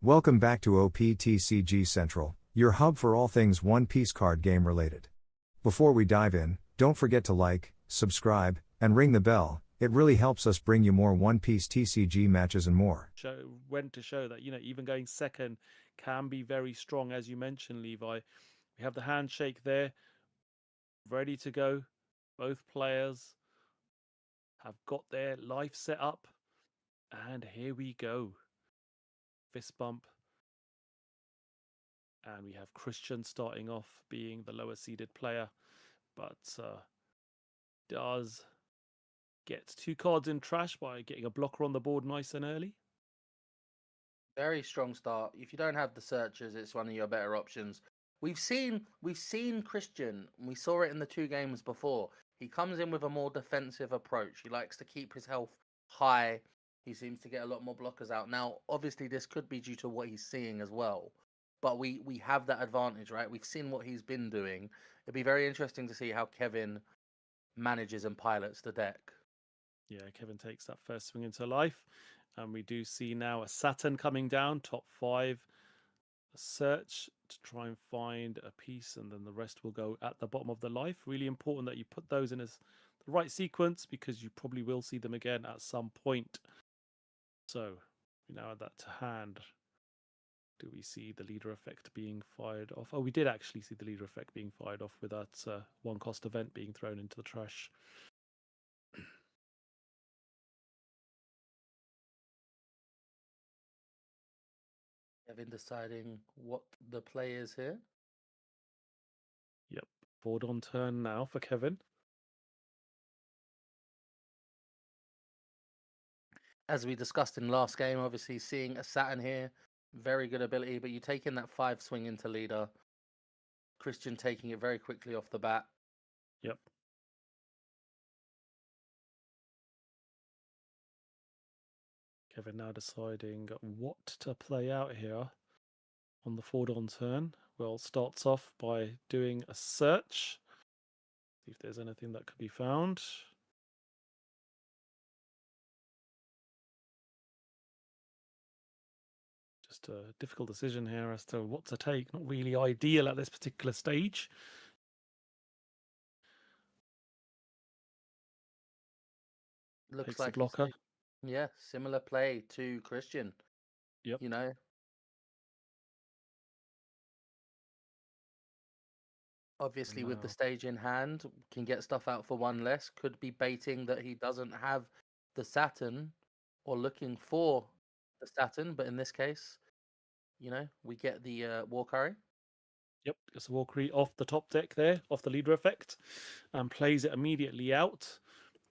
Welcome back to OPTCG Central, your hub for all things One Piece card game related. Before we dive in, don't forget to like, subscribe, and ring the bell. It really helps us bring you more One Piece TCG matches and more. Went to show that, even going second can be very strong, as you mentioned, Levi. We have the handshake there, ready to go. Both players have got their life set up, and here we go. Fist bump. And we have Kristian starting off being the lower seeded player, but does get 2 cards in trash by getting a blocker on the board nice and early. Very strong start. If you don't have the searchers, it's one of your better options. We've seen Kristian. We saw it in the 2 games before. He comes in with a more defensive approach. He likes to keep his health high. He seems to get a lot more blockers out. Now, obviously, this could be due to what he's seeing as well. But we have that advantage, right? We've seen what he's been doing. It'd be very interesting to see how Kevin manages and pilots the deck. Yeah, Kevin takes that first swing into life. And we do see now a Saturn coming down, top 5. A search to try and find a piece, and then the rest will go at the bottom of the life. Really important that you put those in the right sequence, because you probably will see them again at some point. So we now add that to hand. Do we see the leader effect being fired off? Oh, we did actually see the leader effect being fired off with that 1 cost event being thrown into the trash. Kevin deciding what the play is here. Yep, board on turn now for Kevin. As we discussed in last game, obviously seeing a Saturn here, very good ability, but you take in that 5 swing into leader. Kristian taking it very quickly off the bat. Yep. Kevin now deciding what to play out here on the forward on turn. Well, starts off by doing a search. See if there's anything that could be found. Just a difficult decision here as to what to take. Not really ideal at this particular stage. Looks Takes like the blocker. Yeah, similar play to Kristian. Yep. Obviously, with the stage in hand, can get stuff out for 1 less. Could be baiting that he doesn't have the Saturn, or looking for the Saturn. But in this case, we get the War Curry. Yep, gets a Valkyrie off the top deck there, off the leader effect, and plays it immediately out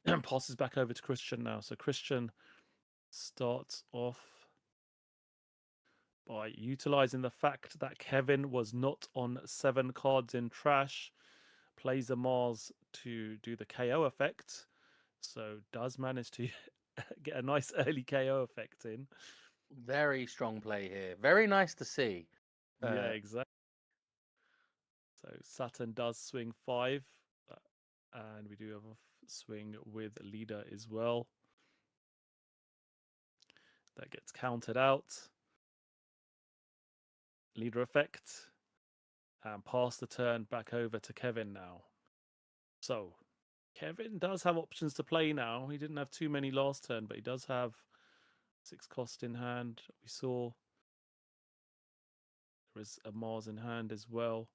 and passes back over to Kristian now. So Kristian starts off by utilizing the fact that Kevin was not on 7 cards in trash, plays a Mars to do the KO effect, so does manage to get a nice early KO effect in. Very strong play here. Very nice to see. Yeah, exactly. So Saturn does swing 5, and we do have a swing with leader as well. That gets counted out. Leader effect, and pass the turn back over to Kevin now. So Kevin does have options to play now. He didn't have too many last turn, but he does have 6 cost in hand. We saw there is a Mars in hand as well.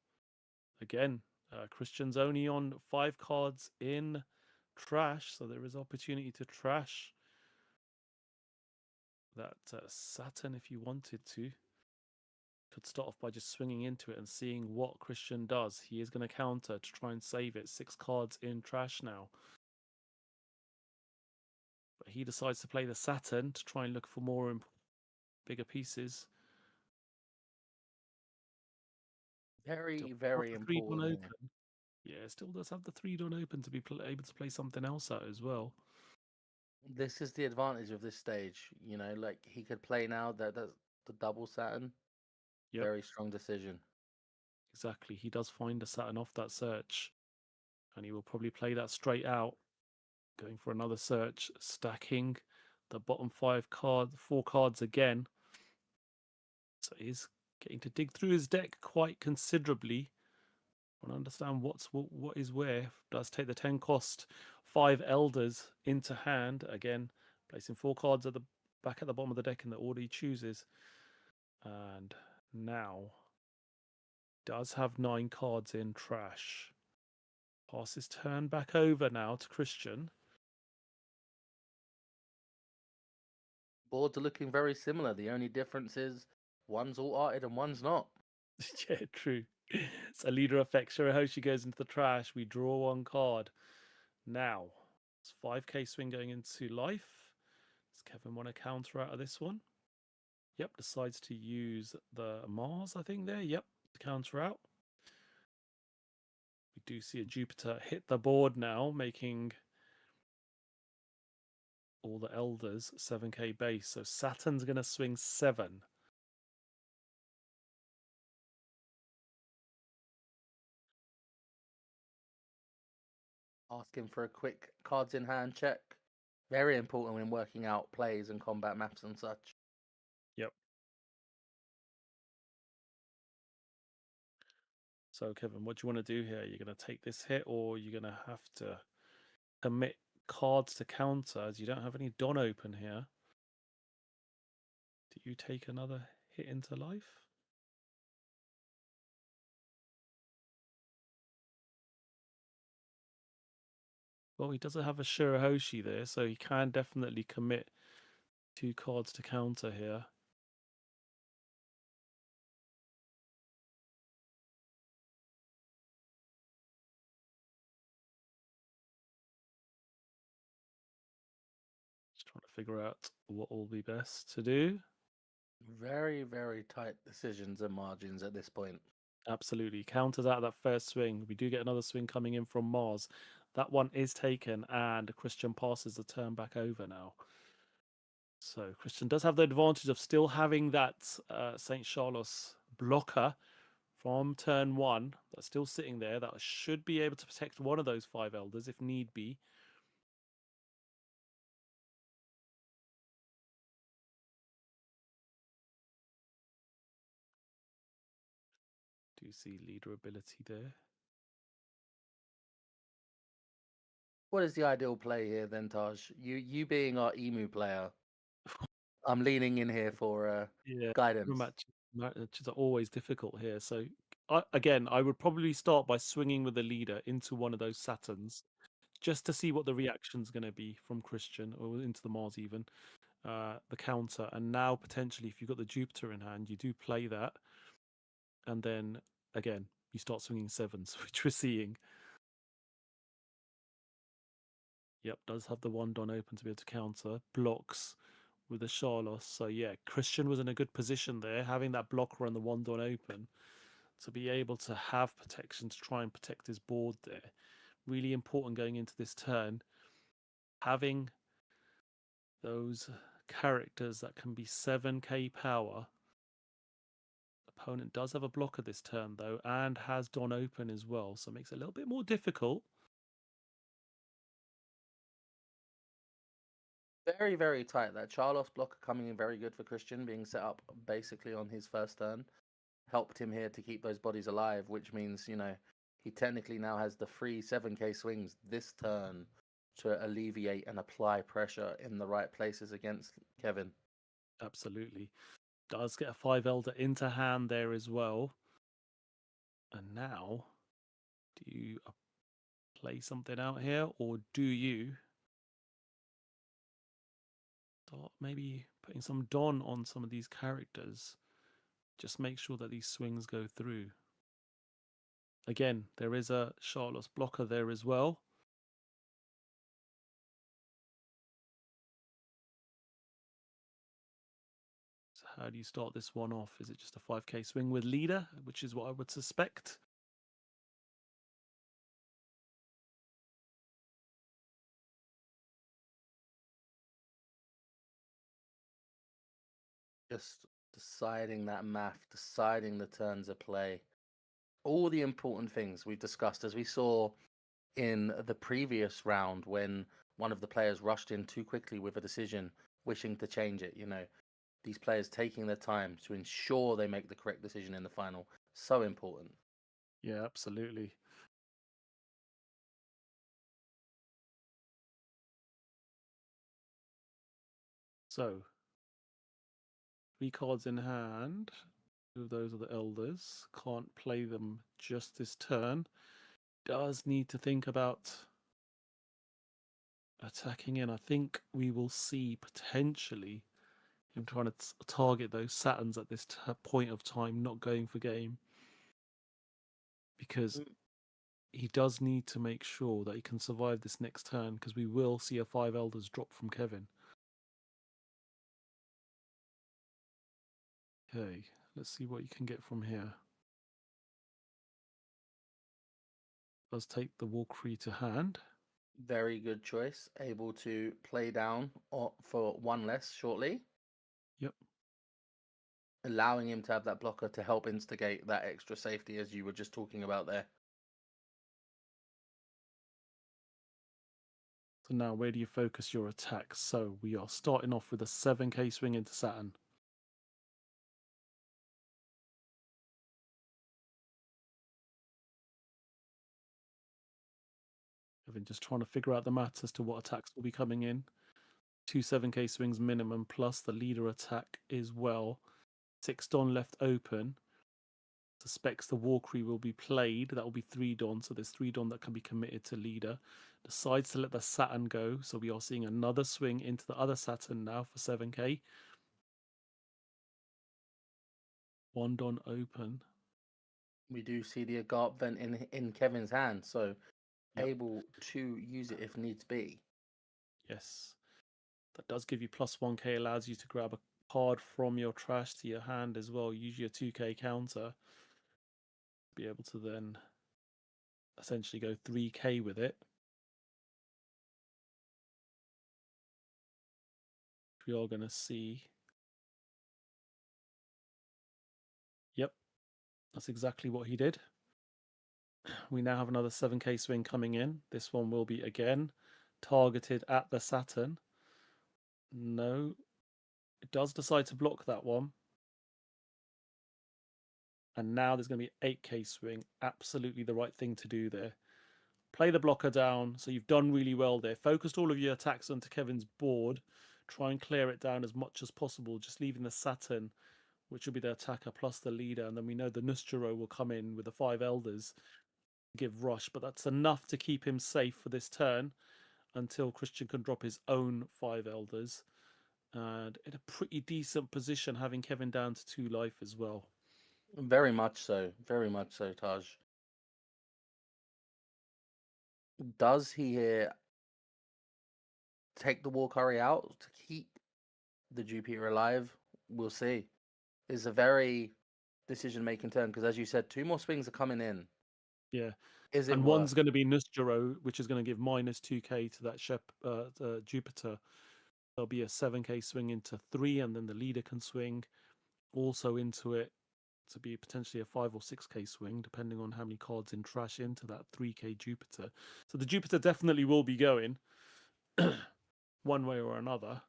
Again, Kristian's only on 5 cards in trash, so there is opportunity to trash that Saturn if you wanted to. Could start off by just swinging into it and seeing what Kristian does. He is going to counter to try and save it. 6 cards in trash now. But he decides to play the Saturn to try and look for more bigger pieces. Very, very important. Yeah, still does have the 3-don open to be able to play something else out as well. This is the advantage of this stage. Like he could play now that's the double Saturn. Yep. Very strong decision. Exactly. He does find a Saturn off that search, and he will probably play that straight out, going for another search, stacking the bottom 4 cards again. So he's getting to dig through his deck quite considerably. Want to understand what is where. Does take the 10 cost 5 elders into hand again, placing 4 cards at the back at the bottom of the deck in the order he chooses. And now does have 9 cards in trash. Pass his turn back over now to Kristian. Boards are looking very similar. The only difference is one's alt-arted and one's not. Yeah, true. So leader effect. Shirahoshi goes into the trash. We draw 1 card. Now, it's 5k swing going into life. Does Kevin want to counter out of this one? Yep, decides to use the Mars, I think there. Yep, to counter out. We do see a Jupiter hit the board now, making all the elders 7k base. So Saturn's going to swing 7. Asking for a quick cards in hand check. Very important when working out plays and combat maps and such. Yep. So Kevin, what do you want to do here? You're going to take this hit, or you're going to have to commit cards to counter, as you don't have any Don open here. Do you take another hit into life? Well, he doesn't have a Shirahoshi there, so he can definitely commit 2 cards to counter here. Just trying to figure out what will be best to do. Very, very tight decisions and margins at this point. Absolutely. Counters out of that first swing. We do get another swing coming in from Mars. That one is taken, and Kristian passes the turn back over now. So Kristian does have the advantage of still having that St. Charles blocker from turn 1. That's still sitting there. That should be able to protect one of those 5 elders if need be. Do you see leader ability there? What is the ideal play here then, Taj? You being our emu player, I'm leaning in here for Yeah, guidance. matches are always difficult here. So again, I would probably start by swinging with the leader into one of those Saturns, just to see what the reaction's going to be from Kristian, or into the Mars even, the counter. And now potentially, if you've got the Jupiter in hand, you do play that, and then again you start swinging 7s, which we're seeing. Yep, does have the 1 Don open to be able to counter, blocks with the Charlos. So yeah, Kristian was in a good position there, having that blocker and the 1 Don open, to be able to have protection to try and protect his board there. Really important going into this turn. Having those characters that can be 7k power. Opponent does have a blocker this turn though, and has Don open as well, so it makes it a little bit more difficult. Very, very tight. That Charlos blocker coming in very good for Kristian, being set up basically on his first turn. Helped him here to keep those bodies alive, which means, he technically now has the free 7k swings this turn to alleviate and apply pressure in the right places against Kevin. Absolutely. Does get a 5 Elder into hand there as well. And now, do you play something out here, or do you start maybe putting some Don on some of these characters? Just make sure that these swings go through. Again, there is a Charlotte's blocker there as well. So how do you start this one off? Is it just a 5k swing with leader, which is what I would suspect? Just deciding that math, deciding the turns of play, all the important things we discussed, as we saw in the previous round when one of the players rushed in too quickly with a decision, wishing to change it. these players taking their time to ensure they make the correct decision in the final. So important. Yeah, absolutely. So, 3 cards in hand. 2 of those are the elders. Can't play them just this turn. Does need to think about attacking in. I think we will see potentially him trying to target those Saturns at this point of time, not going for game. Because he does need to make sure that he can survive this next turn, because we will see a 5 elders drop from Kevin. Okay, let's see what you can get from here. Does take the Walkyrie to hand. Very good choice. Able to play down for 1 less shortly. Yep. Allowing him to have that blocker to help instigate that extra safety as you were just talking about there. So now where do you focus your attacks? So we are starting off with a 7k swing into Saturn. I've been just trying to figure out the maths as to what attacks will be coming in. 2 7k swings minimum plus the leader attack as well. 6 Don left open. Suspects the Walkyrie will be played. That will be 3 Don. So there's 3 Don that can be committed to leader. Decides to let the Saturn go. So we are seeing another swing into the other Saturn now for 7k. 1 Don open. We do see the Agarp vent in Kevin's hand, so Yep. able to use it if needs be. Yes. That does give you plus 1k, allows you to grab a card from your trash to your hand as well. Use your 2k counter. Be able to then essentially go 3k with it. We are going to see. Yep, that's exactly what he did. We now have another 7k swing coming in. This one will be again targeted at the Saturn. No, it does decide to block that one. And now there's going to be 8k swing. Absolutely the right thing to do there. Play the blocker down. So you've done really well there. Focused all of your attacks onto Kevin's board. Try and clear it down as much as possible. Just leaving the Saturn, which will be the attacker plus the leader. And then we know the Nustero will come in with the 5 elders. Give rush, but that's enough to keep him safe for this turn until Kristian can drop his own 5 elders. And in a pretty decent position, having Kevin down to 2 life as well. Very much so. Very much so, Taj. Does he here take the Walkyrie out to keep the Jupiter alive? We'll see. It's a very decision-making turn because, as you said, 2 more swings are coming in. Yeah. Is it And worth? one's going to be Nustero, which is going to give minus 2k to that Jupiter. There'll be a 7k swing into 3, and then the leader can swing also into it to be potentially a 5 or 6k swing, depending on how many cards in trash into that 3k Jupiter. So the Jupiter definitely will be going one way or another.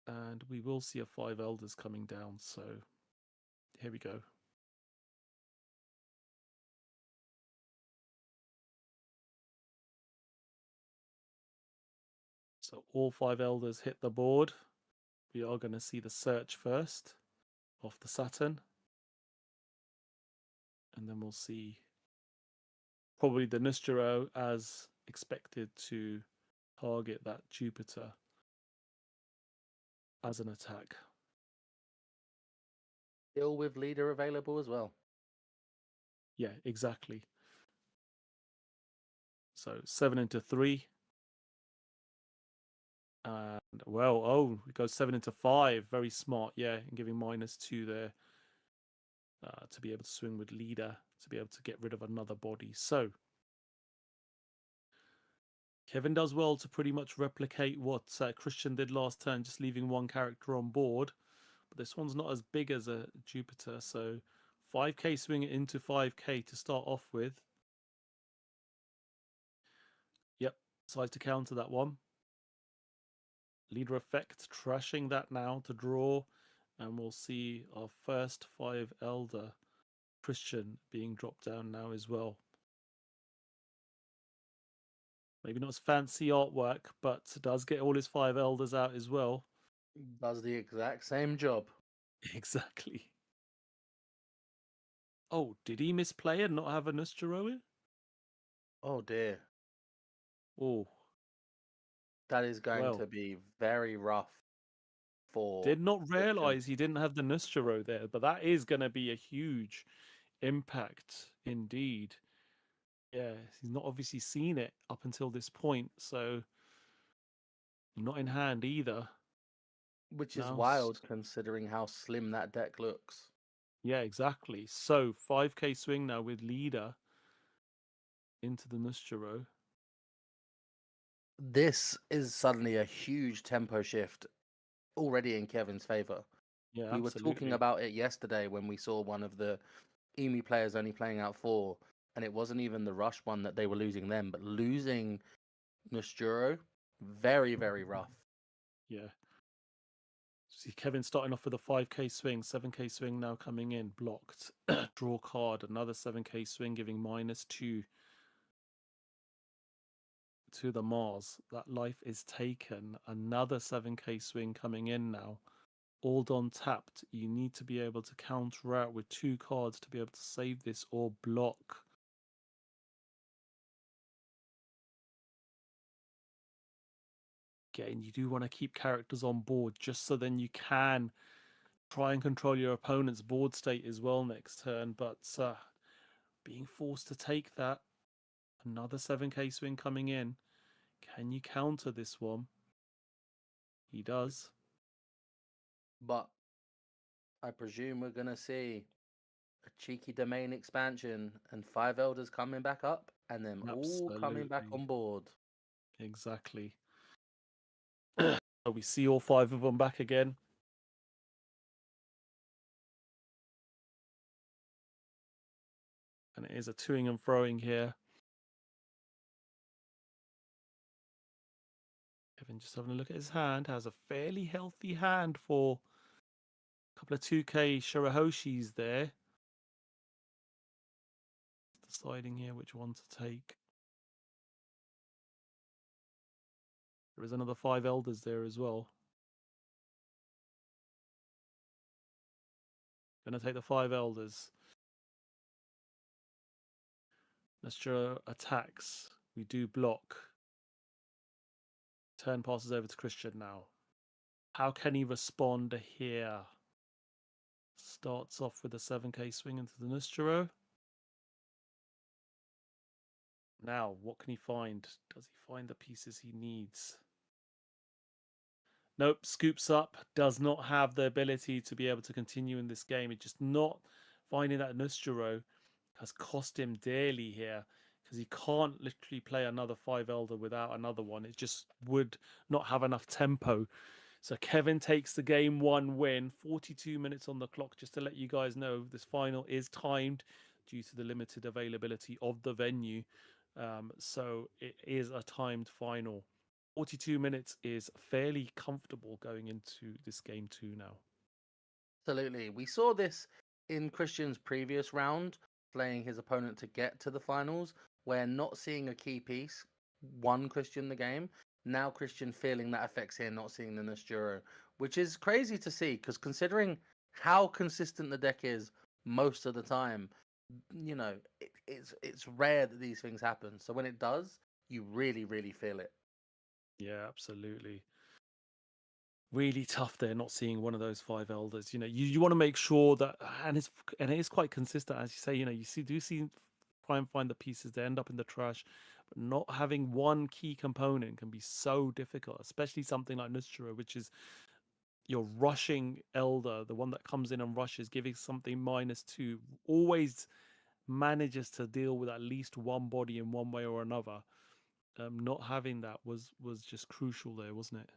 And we will see a 5 elders coming down. So here we go. So all 5 elders hit the board. We are going to see the search first off the Saturn. And then we'll see probably the Nustero as expected to target that Jupiter as an attack. Still with leader available as well. Yeah, exactly. So 7 into 3. And well, oh, it goes 7 into 5. Very smart, yeah, and giving minus 2 there to be able to swing with leader, to be able to get rid of another body. So Kevin does well to pretty much replicate what Kristian did last turn, just leaving 1 character on board. But this one's not as big as a Jupiter, so 5k swing it into 5k to start off with. Yep, decides to counter that one. Leader effect, trashing that now to draw. And we'll see our first 5 Elder, Kristian, being dropped down now as well. Maybe not as fancy artwork, but does get all his 5 Elders out as well. Does the exact same job. Exactly. Oh, did he misplay and not have a Nustero? Oh dear. Oh, That is going well. to be very rough for. Did not Kristian. realize he didn't have the Nustero there, but that is going to be a huge impact indeed. Yeah, he's not obviously seen it up until this point, so not in hand either. Which is Now, wild considering how slim that deck looks. yeah, exactly. So 5k swing now with leader into the Nustero. This is suddenly a huge tempo shift already in Kevin's favor. Yeah, We were absolutely. talking about it yesterday when we saw one of the EMI players only playing out 4, and it wasn't even the rush one that they were losing them, but losing Nosturo, very, very rough. Yeah. See Kevin starting off with a 5k swing, 7k swing now coming in, blocked. Draw card, another 7k swing giving -2 to the Mars. That life is taken. Another 7k swing coming in now. All done tapped. You need to be able to counter out with 2 cards to be able to save this or block. Again, you do want to keep characters on board just so then you can try and control your opponent's board state as well next turn. But being forced to take that, another 7k swing coming in. Can you counter this one? He does. But I presume we're going to see a cheeky domain expansion and 5 elders coming back up and then all coming back Absolutely. on board. Exactly. So we see all 5 of them back again. And it is a toing and froing here. Kevin just having a look at his hand. Has a fairly healthy hand for a couple of 2k Shirahoshis there. Deciding here which one to take. There is another 5 elders there as well. Gonna take the 5 elders. Nestor attacks. We do block. Turn passes over to Kristian now. How can he respond here? Starts off with a 7k swing into the Nustero. Now, what can he find? Does he find the pieces he needs? Nope, scoops up. Does not have the ability to be able to continue in this game. It's just not finding that Nustero has cost him dearly here because he can't literally play another 5 Elder without another one. It just would not have enough tempo. So Kevin takes the game 1 win. 42 minutes on the clock. Just to let you guys know, this final is timed due to the limited availability of the venue. So it is a timed final. 42 minutes is fairly comfortable going into this game 2 now. Absolutely. We saw this in Kristian's previous round, playing his opponent to get to the finals, where not seeing a key piece won Kristian the game. Now Kristian feeling that effects here, not seeing the Nosturo, which is crazy to see, because considering how consistent the deck is most of the time, you know, it's rare that these things happen. So when it does, you really, really feel it. Yeah, absolutely. Really tough there not seeing one of those 5 elders. You know, you want to make sure that, and it is quite consistent, as you say. You know, do see try and find the pieces that end up in the trash, but not having one key component can be so difficult, especially something like Nustro, which is your rushing elder, the one that comes in and rushes, giving something -2, always manages to deal with at least one body in one way or another. Not having that was just crucial there, wasn't it?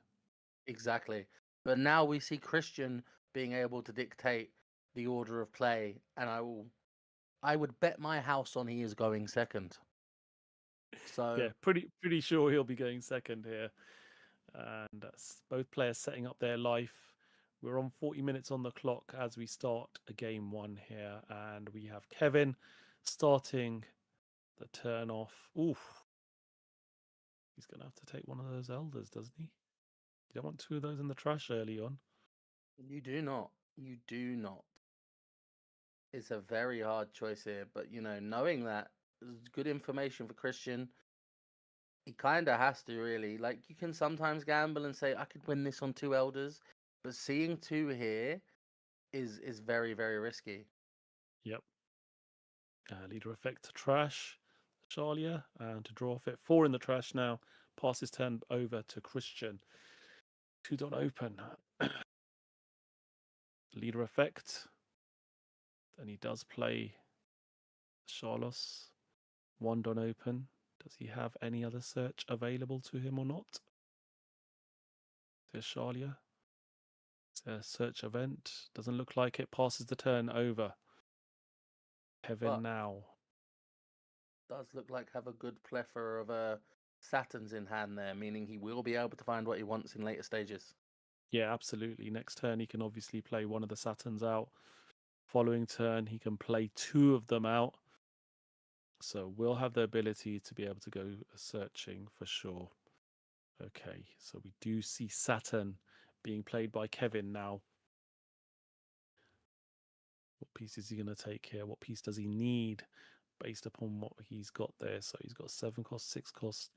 Exactly. But now we see Kristian being able to dictate the order of play, and I would bet my house on he is going second. So Yeah, pretty sure he'll be going second here. And both players setting up their life. We're on 40 minutes on the clock as we start a game one here, and we have Kevin starting the turn off. Oof. He's going to have to take one of those elders, doesn't he? You don't want two of those in the trash early on. You do not. You do not. It's a very hard choice here, but knowing that is good information for Kristian. He kind of has to really. Like, you can sometimes gamble and say I could win this on two elders, but seeing two here is very, very risky. Yep. Leader effect to trash, Shalia, and to draw off it. 4 in the trash now. Pass his turn over to Kristian. 2 don't open. Leader effect. Then he does play Charlos. 1 don't open. Does he have any other search available to him or not? There's Shalia. It's a search event. Doesn't look like it. Passes the turn over. Kevin But now. does look like have a good plethora of Saturns in hand there, meaning he will be able to find what he wants in later stages. Yeah, absolutely. Next turn, he can obviously play one of the Saturns out. Following turn, he can play 2 of them out. So we'll have the ability to be able to go searching for sure. Okay, so we do see Saturn being played by Kevin now. What piece is he going to take here? What piece does he need based upon what he's got there? So he's got 7 cost, 6 cost.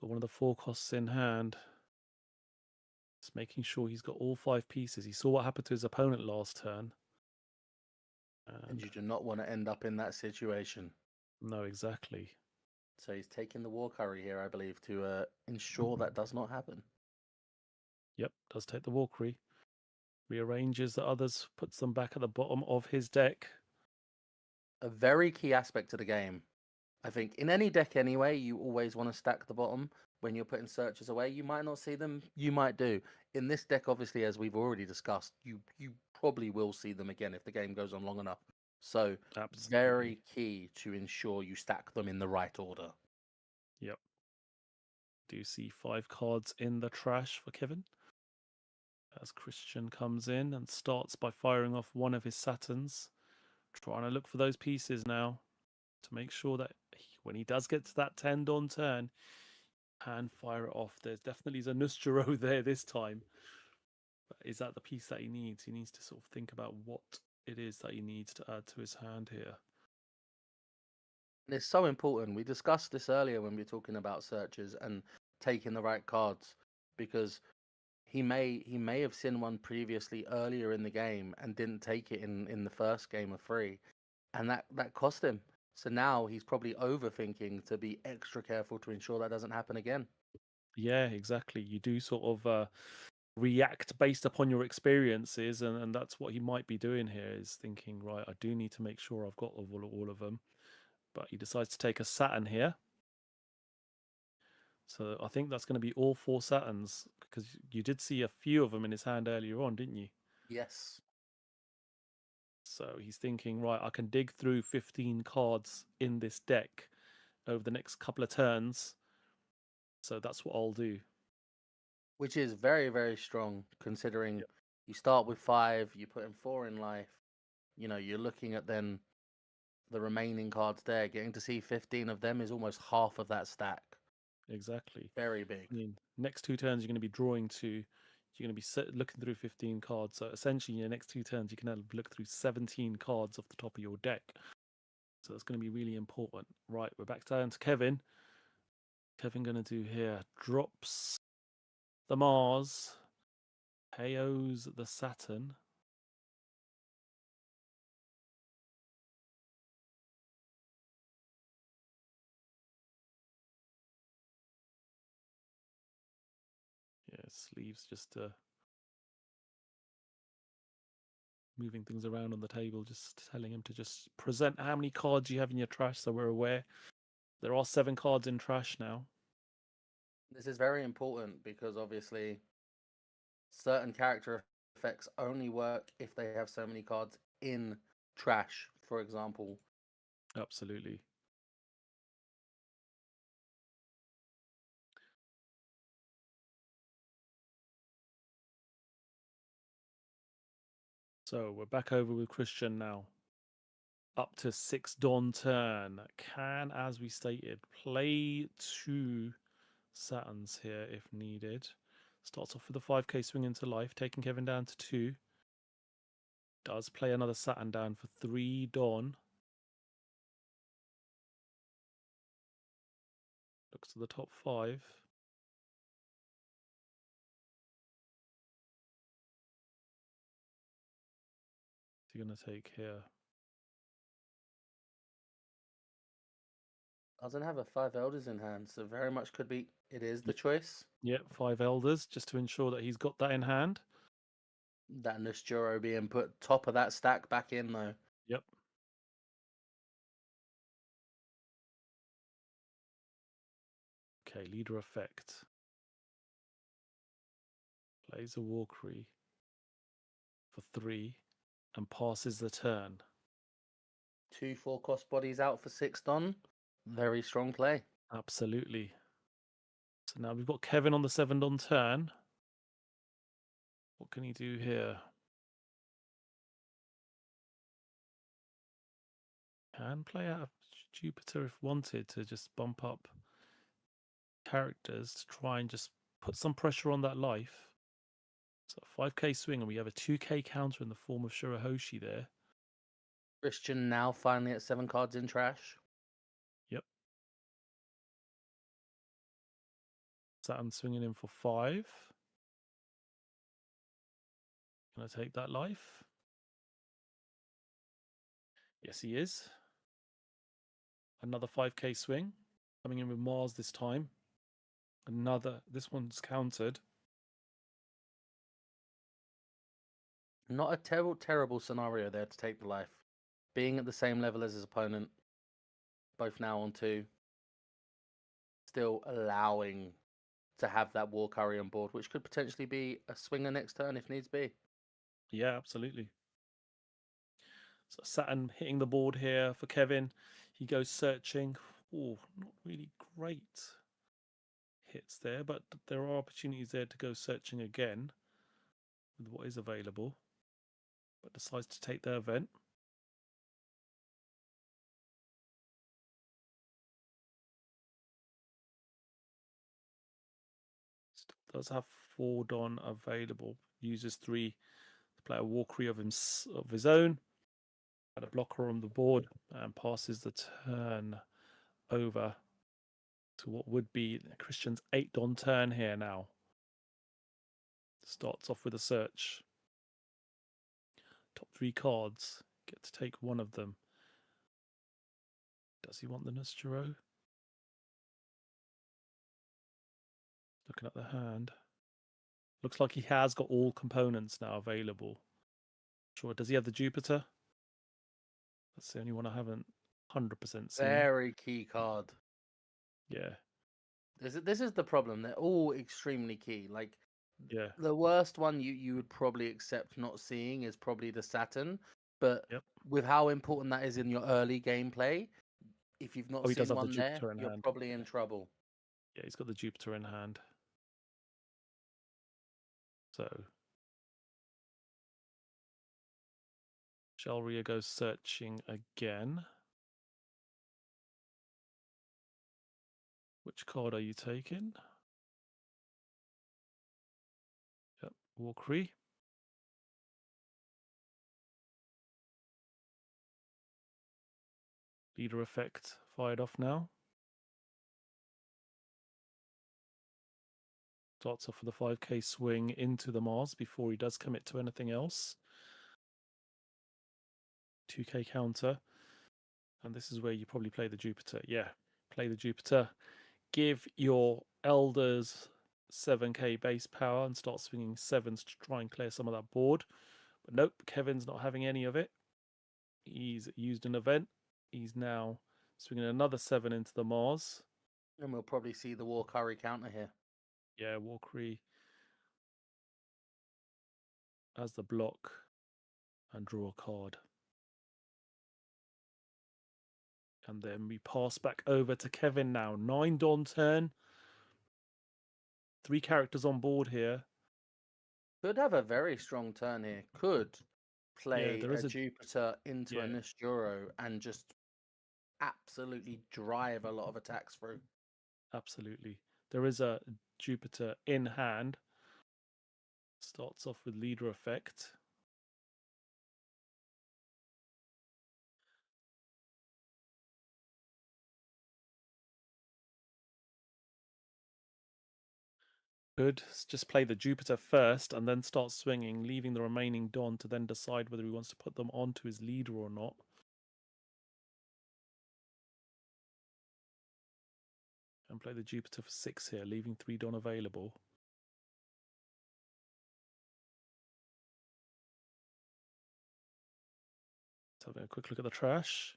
Got one of the 4 costs in hand. Just making sure he's got all 5 pieces. He saw what happened to his opponent last turn. And you do not want to end up in that situation. No, exactly. So he's taking the war curry here, I believe, to ensure that does not happen. Yep, does take the Walkery. Rearranges the others, puts them back at the bottom of his deck. A very key aspect to the game. I think in any deck anyway, you always want to stack the bottom when you're putting searches away. You might not see them, you might do. In this deck, obviously, as we've already discussed, you probably will see them again if the game goes on long enough. So Absolutely. very key to ensure you stack them in the right order. Yep. Do you see 5 cards in the trash for Kevin? As Kristian comes in and starts by firing off one of his Saturns. Trying to look for those pieces now to make sure that when he does get to that 10 Dawn turn, can fire it off. There's definitely Zanustro there this time. But is that the piece that he needs? He needs to sort of think about what it is that he needs to add to his hand here. And it's so important. We discussed this earlier when we were talking about searches and taking the right cards, because he may have seen one previously earlier in the game and didn't take it in the first game of 3, and that cost him. So now he's probably overthinking to be extra careful to ensure that doesn't happen again. Yeah, exactly. You do sort of react based upon your experiences, and that's what he might be doing here, is thinking, right, I do need to make sure I've got all of them. But he decides to take a Saturn here. So I think that's going to be all 4 Saturns, because you did see a few of them in his hand earlier on, didn't you? Yes. So he's thinking, right, I can dig through 15 cards in this deck over the next couple of turns. So that's what I'll do. Which is very, very strong, considering you start with 5, you put in 4 in life. You're looking at then the remaining cards there. Getting to see 15 of them is almost half of that stack. Exactly. Very big. I mean, next 2 turns, you're going to be drawing 2. You're going to be looking through 15 cards. So essentially, in your next 2 turns, you can look through 17 cards off the top of your deck. So that's going to be really important. Right, we're back down to Kevin. Kevin going to do here, drops the Mars, KOs the Saturn. Yeah, sleeves just moving things around on the table, just telling him to just present how many cards you have in your trash so we're aware. There are 7 cards in trash now. This is very important because obviously certain character effects only work if they have so many cards in trash, for example. Absolutely. So we're back over with Kristian now. Up to 6 Dawn turn. Can, as we stated, play 2 Saturns here if needed. Starts off with a 5k swing into life, taking Kevin down to 2. Does play another Saturn down for 3 Dawn. Looks to the top 5. What's he going to take here? Doesn't have a 5 elders in hand, so very much could be. It is the choice. Yep, 5 elders, just to ensure that he's got that in hand. That Nosturo being put top of that stack back in, though. Yep. Okay, leader effect. Plays a Walkery for 3 and passes the turn. 2 4-cost bodies out for 6 Don. Very strong play. Absolutely. So now we've got Kevin on the 7 Don turn. What can he do here? Can play out of Jupiter if wanted to just bump up characters to try and just put some pressure on that life. So 5k swing, and we have a 2k counter in the form of Shirahoshi there. Kristian now finally at 7 cards in trash. Yep. Saturn swinging in for 5. Gonna take that life. Yes, he is. Another 5k swing. Coming in with Mars this time. This one's countered. Not a terrible scenario there to take the life. Being at the same level as his opponent. Both now on 2. Still allowing to have that war curry on board, which could potentially be a swinger next turn if needs be. Yeah, absolutely. So Saturn hitting the board here for Kevin. He goes searching. Oh, not really great hits there, but there are opportunities there to go searching again with what is available. But decides to take the event. Still does have 4 Don available. Uses 3 to play a Walkery of his own. Had a blocker on the board and passes the turn over to what would be Kristian's 8 Don turn here now. Starts off with a search. Top 3 cards. Get to take one of them. Does he want the Nosturo? Looking at the hand. Looks like he has got all components now available. Sure. Does he have the Jupiter? That's the only one I haven't 100% seen. Very key card. Yeah. This is the problem. They're all extremely key. Like, Yeah. the worst one you would probably accept not seeing is probably the Saturn. But Yep. with how important that is in your early gameplay, if you've not He does seen have the one there, Jupiter in you're hand. probably in trouble. Yeah, he's got the Jupiter in hand. So Shelria goes searching again. Which card are you taking? Yep, Walkery. Leader effect fired off now. Starts off with a 5k swing into the Mars before he does commit to anything else. 2k counter. And this is where you probably play the Jupiter. Yeah, play the Jupiter. Give your elders 7k base power and start swinging 7s to try and clear some of that board. But nope, Kevin's not having any of it. He's used an event. He's now swinging another 7 into the Mars. And we'll probably see the war curry counter here. Yeah, Walkery as the block and draw a card. And then we pass back over to Kevin now. 9 Dawn turn. 3 characters on board here. Could have a very strong turn here. Could. play there a is a Jupiter into a yeah, Nishjuro and just absolutely drive a lot of attacks through. absolutely. There is a Jupiter in hand. Starts off with leader effect. Could just play the Jupiter first and then start swinging, leaving the remaining Don to then decide whether he wants to put them onto his leader or not. And play the Jupiter for 6 here, leaving 3 Don available. Let's have a quick look at the trash.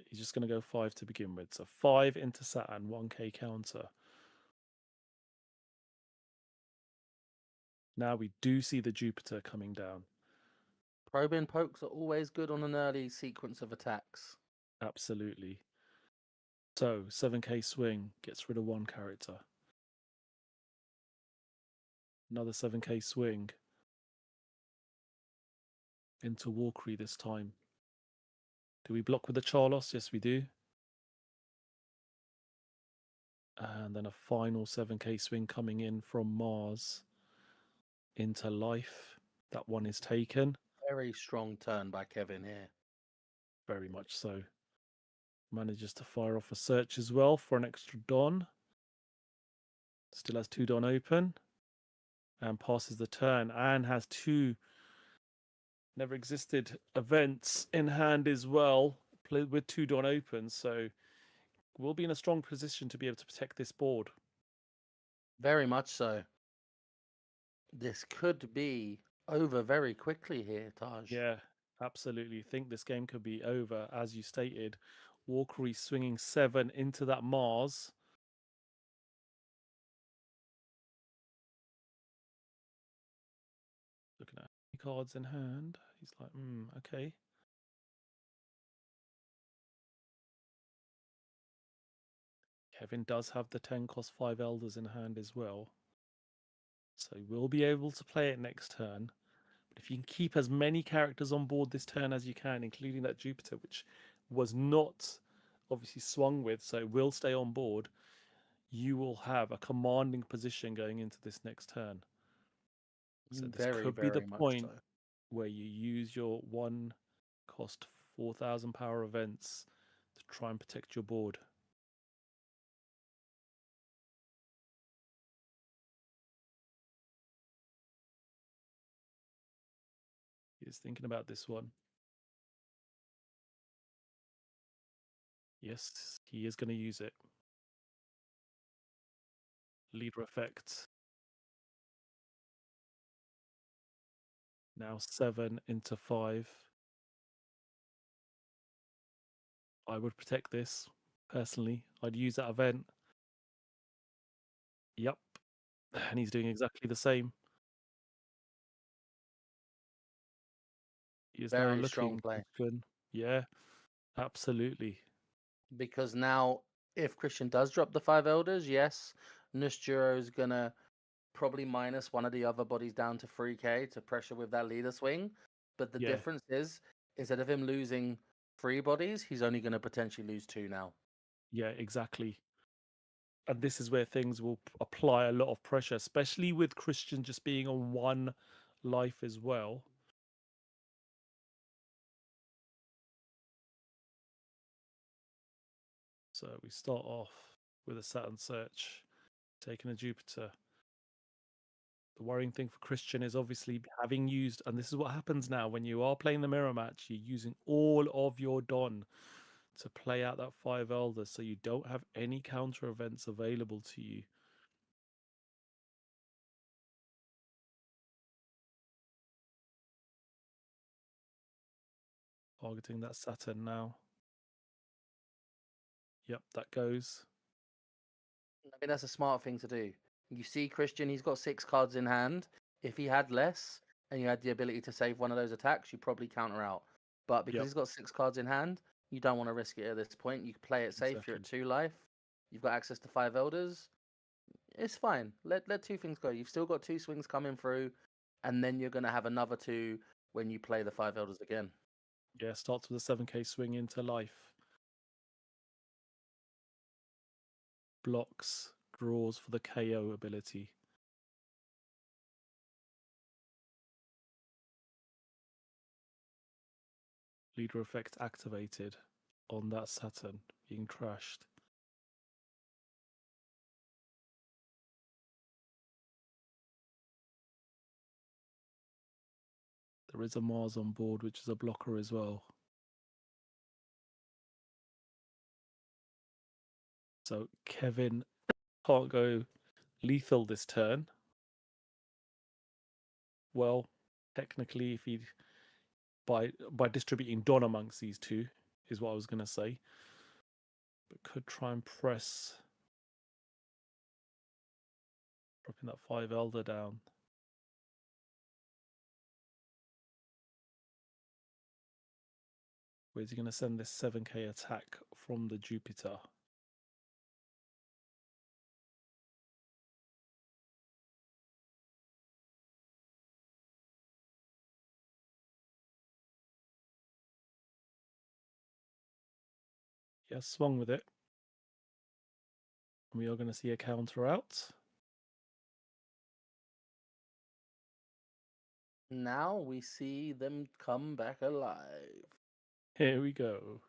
He's just going to go 5 to begin with. So 5 into Saturn, 1k counter. Now we do see the Jupiter coming down. Probing pokes are always good on an early sequence of attacks. Absolutely. So 7k swing gets rid of 1 character. Another 7k swing into Walkery this time. Do we block with the Charlos? Yes, we do. And then a final 7k swing coming in from Mars into life. That one is taken. Very strong turn by Kevin here. Very much so. Manages to fire off a search as well for an extra Don. Still has 2 Don open. And passes the turn and has 2 never existed events in hand as well, with 2 Don open. So we'll be in a strong position to be able to protect this board. Very much so. This could be over very quickly here, Taj. Yeah, absolutely. Think this game could be over, as you stated. Walkery swinging 7 into that Mars. Looking at cards in hand. He's like, okay. Kevin does have the 10 cost 5 Elders in hand as well. So we'll be able to play it next turn. But if you can keep as many characters on board this turn as you can, including that Jupiter, which was not obviously swung with, so it will stay on board, you will have a commanding position going into this next turn. So this Very, could be the very much point so. where you use your 1 cost 4,000 power events to try and protect your board. He's thinking about this one. Yes, he is going to use it. Leader effect. Now 7 into 5. I would protect this personally. I'd use that event. Yep. And he's doing exactly the same. He is now Very strong looking. play. Yeah, absolutely. Because now, if Kristian does drop the 5 Elders, yes, Nusjuro is going to probably minus one of the other bodies down to 3k to pressure with that leader swing. But the Yeah, difference is, instead of him losing 3 bodies, he's only going to potentially lose 2 now. yeah, exactly. And this is where things will apply a lot of pressure, especially with Kristian just being on 1 life as well. So we start off with a Saturn search, taking a Jupiter. The worrying thing for Kristian is obviously having used, and this is what happens now when you are playing the mirror match, you're using all of your Don to play out that 5 Elders, so you don't have any counter events available to you. Targeting that Saturn now. Yep, that goes. I mean, that's a smart thing to do. You see Kristian, he's got 6 cards in hand. If he had less, and you had the ability to save one of those attacks, you probably counter out. But because Yep. he's got 6 cards in hand, you don't want to risk it at this point. You can play it safe. You're at Exactly. 2 life. You've got access to 5 elders. It's fine. Let 2 things go. You've still got 2 swings coming through, and then you're gonna have another 2 when you play the 5 elders again. Yeah, starts with a 7k swing into life. Blocks, draws for the KO ability. Leader effect activated on that Saturn being trashed. There is a Mars on board, which is a blocker as well. So Kevin can't go lethal this turn. Well, technically, if he by distributing Don amongst these two is what I was going to say, but could try and press, dropping that 5 Elder down. Where's he going to send this 7k attack from the Jupiter? Yeah, swung with it. We are going to see a counter out. Now we see them come back alive. Here we go.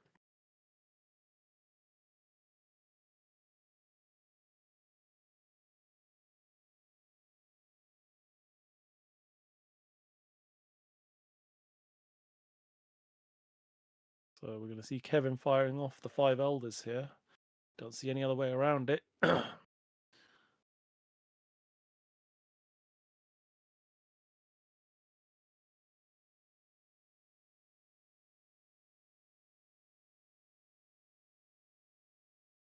So we're going to see Kevin firing off the 5 Elders here. Don't see any other way around it.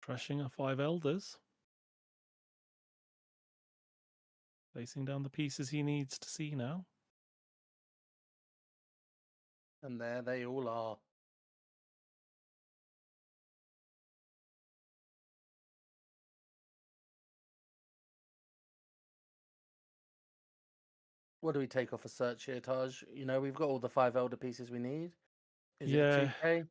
Trashing a 5 Elders. Placing down the pieces he needs to see now. And there they all are. What do we take off a search here, Taj? You know, we've got all the 5 elder pieces we need. Is it a 2k?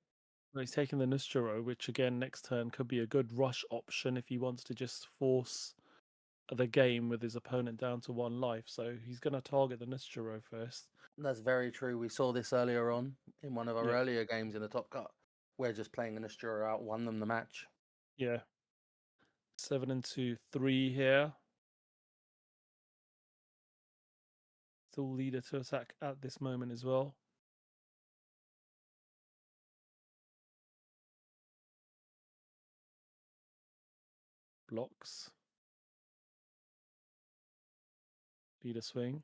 Well, he's taking the Nustero, which again next turn could be a good rush option if he wants to just force the game with his opponent down to 1 life. So he's going to target the Nustero first. That's very true. We saw this earlier on in one of our Yep. earlier games in the Top Cut. We're just playing an Astura out, won them the match. Yeah. 7 into 3 here. Still leader to attack at this moment as well. Blocks. Leader swing.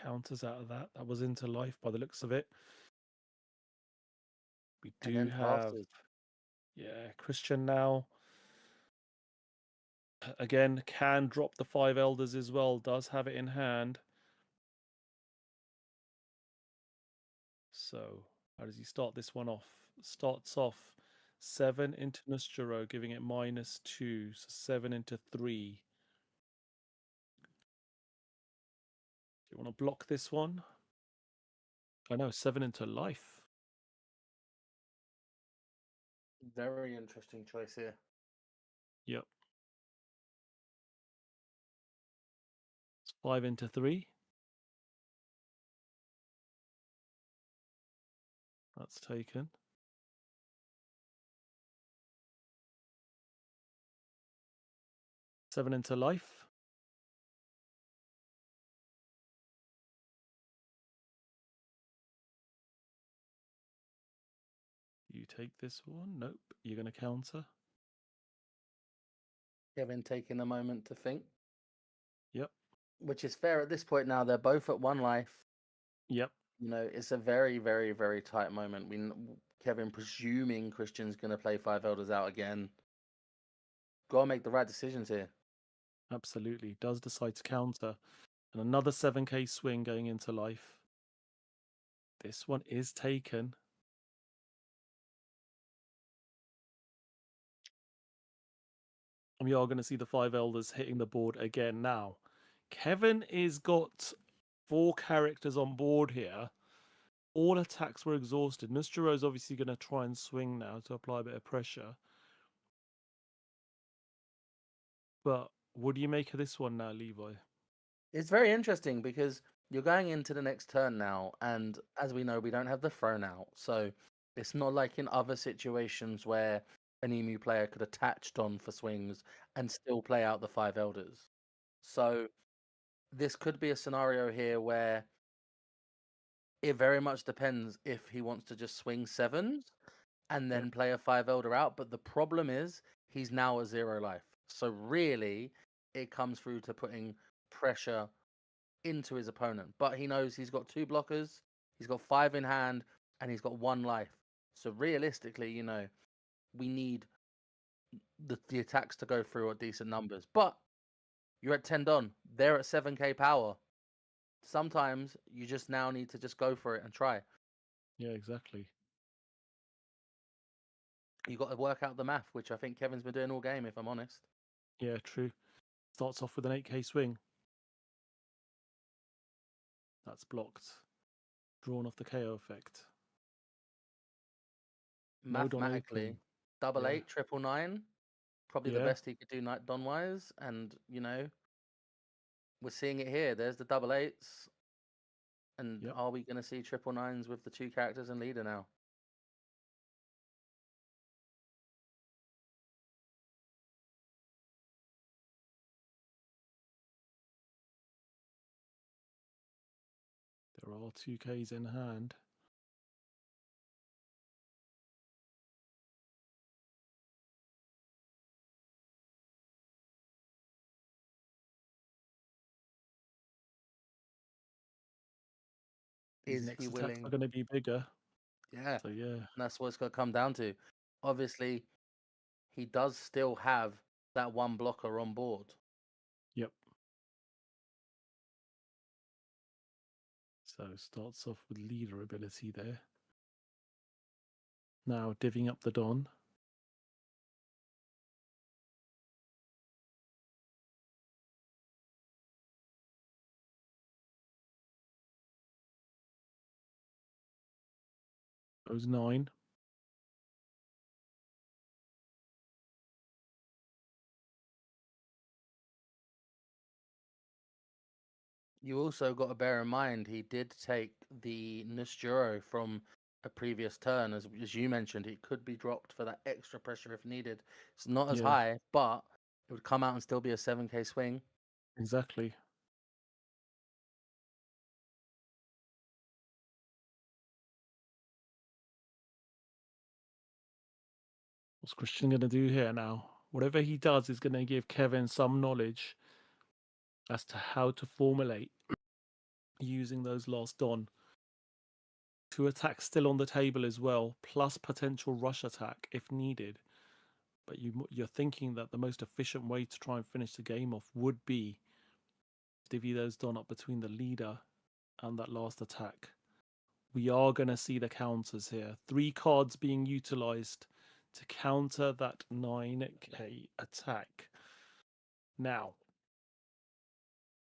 Counters out of that. That was into life by the looks of it. We do have, yeah, Kristian now. Again, can drop the 5 Elders as well. Does have it in hand. So, how does he start this one off? Starts off 7 into Nustero, giving it -2. So 7 into 3. Do you want to block this one? I know, 7 into life. Very interesting choice here. Yep. It's 5 into 3. That's taken. Seven into life. You take this one. Nope. You're going to counter. Kevin taking a moment to think. Yep. Which is fair at this point now. They're both at 1 life. Yep. You know, it's a very, very, very tight moment. Kevin presuming Kristian's going to play 5 Elders out again. Got to make the right decisions here. Absolutely. Does decide to counter. And another 7k swing going into life. This one is taken. And we are going to see the 5 Elders hitting the board again now. Kevin is got 4 characters on board here. All attacks were exhausted. Nustero is obviously going to try and swing now to apply a bit of pressure. But what do you make of this one now, Levi? It's very interesting because you're going into the next turn now, and as we know, we don't have the throne out. So it's not like in other situations where an emu player could attach Don for swings and still play out the 5 Elders. So this could be a scenario here where it very much depends if he wants to just swing 7s and then play a 5 Elder out. But the problem is he's now at 0 life. So really, it comes through to putting pressure into his opponent. But he knows he's got 2 blockers, he's got 5 in hand, and he's got 1 life. So realistically, you know, we need the attacks to go through at decent numbers. But you're at 10 Don, they're at 7k power. Sometimes you just now need to just go for it and try. Yeah, exactly. You got to work out the math, which I think Kevin's been doing all game, if I'm honest. Yeah, true. Starts off with an 8k swing. That's blocked. Drawn off the KO effect. No Don Mathematically, open. double Yeah. 8, triple 9, probably the Yeah. best he could do Don wise. And, you know, we're seeing it here. There's the double 8s. And Yep. are we going to see triple 9s with the 2 characters and leader now? There are 2Ks in hand. These Is next he attacks willing? are going to be bigger. Yeah. So, yeah. And that's what it's going to come down to. Obviously, he does still have that 1 blocker on board. Yep. So, starts off with leader ability there. Now, divvying up the Don. Goes 9. You also got to bear in mind he did take the Nusturo from a previous turn, as you mentioned. It could be dropped for that extra pressure if needed. It's not as Yeah. high, but it would come out and still be a 7k swing. Exactly. What's Kristian going to do here now? Whatever he does is going to give Kevin some knowledge as to how to formulate using those last Don. 2 attacks still on the table as well, plus potential rush attack if needed. But you're thinking that the most efficient way to try and finish the game off would be to divvy those Don up between the leader and that last attack. We are going to see the counters here. 3 cards being utilized to counter that 9k attack. Now,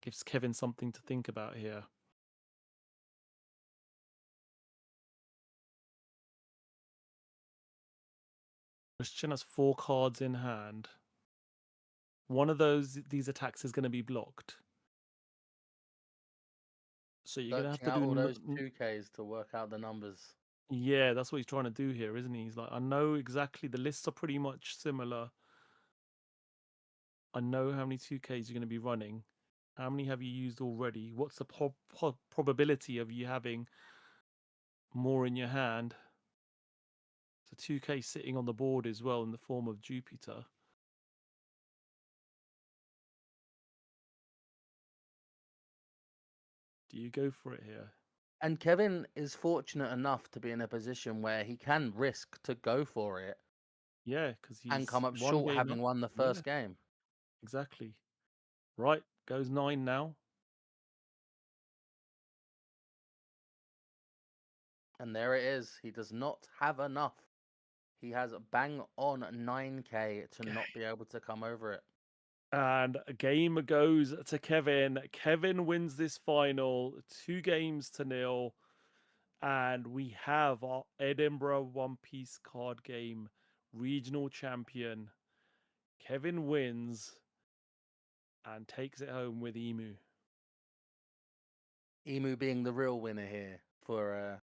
gives Kevin something to think about here. Kristian has 4 cards in hand. One of these attacks is going to be blocked. So you're going to have to Searching out all do... those 2Ks to work out the numbers. Yeah, that's what he's trying to do here, isn't he? He's like, I know exactly, the lists are pretty much similar. I know how many 2Ks you're going to be running. How many have you used already? What's the probability of you having more in your hand? So 2K sitting on the board as well in the form of Jupiter. Do you go for it here? And Kevin is fortunate enough to be in a position where he can risk to go for it Yeah, because and he's come up one short game up. having won the Yeah, first game. exactly. Right, goes 9 now. And there it is. He does not have enough. He has bang on 9k to not be able to come over it. And a game goes to Kevin. Kevin wins this final 2-0. And we have our Edinburgh One Piece card game regional champion. Kevin wins and takes it home with Emu. Emu being the real winner here for